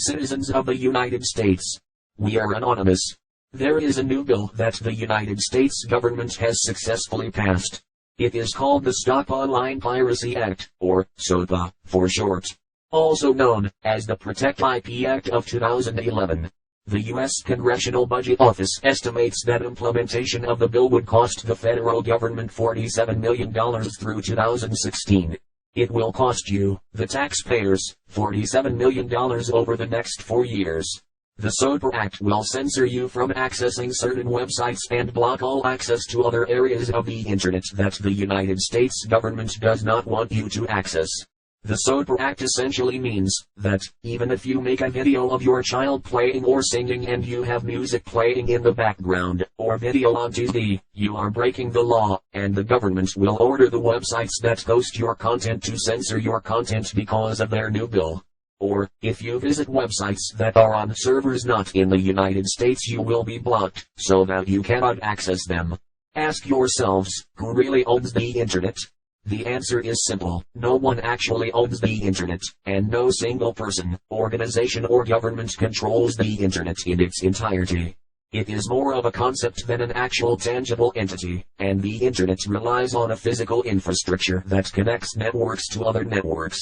Citizens of the United States, we are anonymous. There is a new bill that the United States government has successfully passed. It is called the Stop Online Piracy Act, or SOPA, for short. Also known as the Protect IP Act of 2011. The U.S. Congressional Budget Office estimates that implementation of the bill would cost the federal government $47 million through 2016. It will cost you, the taxpayers, $47 million over the next 4 years. The SOPA Act will censor you from accessing certain websites and block all access to other areas of the Internet that the United States government does not want you to access. The SOPA Act essentially means that, even if you make a video of your child playing or singing and you have music playing in the background, or video on TV, you are breaking the law, and the government will order the websites that host your content to censor your content because of their new bill. Or, if you visit websites that are on servers not in the United States, you will be blocked, so that you cannot access them. Ask yourselves, who really owns the Internet? The answer is simple: no one actually owns the Internet, and no single person, organization or government controls the Internet in its entirety. It is more of a concept than an actual tangible entity, and the Internet relies on a physical infrastructure that connects networks to other networks.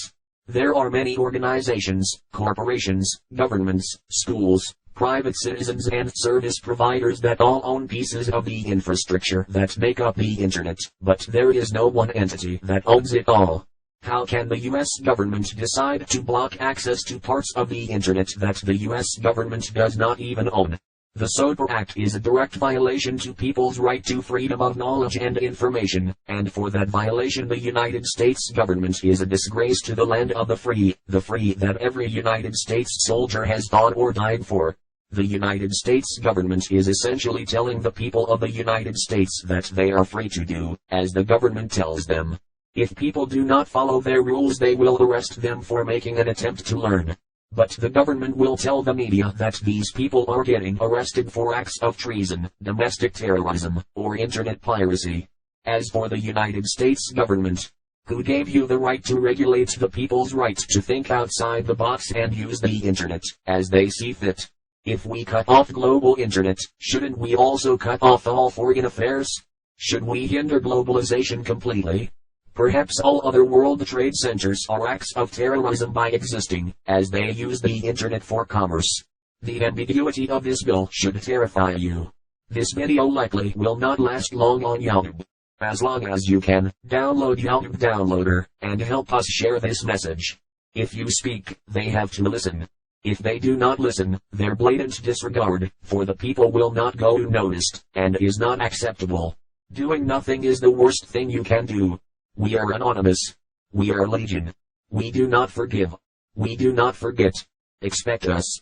There are many organizations, corporations, governments, schools, private citizens and service providers that all own pieces of the infrastructure that make up the Internet, but there is no one entity that owns it all. How can the U.S. government decide to block access to parts of the Internet that the U.S. government does not even own? The SOPA Act is a direct violation to people's right to freedom of knowledge and information, and for that violation the United States government is a disgrace to the land of the free that every United States soldier has fought or died for. The United States government is essentially telling the people of the United States that they are free to do as the government tells them. If people do not follow their rules, they will arrest them for making an attempt to learn. But the government will tell the media that these people are getting arrested for acts of treason, domestic terrorism, or internet piracy. As for the United States government, who gave you the right to regulate the people's right to think outside the box and use the Internet as they see fit? If we cut off global Internet, shouldn't we also cut off all foreign affairs? Should we hinder globalization completely? Perhaps all other world trade centers are acts of terrorism by existing, as they use the Internet for commerce. The ambiguity of this bill should terrify you. This video likely will not last long on YouTube. As long as you can, download YouTube Downloader, and help us share this message. If you speak, they have to listen. If they do not listen, their blatant disregard for the people will not go unnoticed, and is not acceptable. Doing nothing is the worst thing you can do. We are anonymous. We are legion. We do not forgive. We do not forget. Expect us.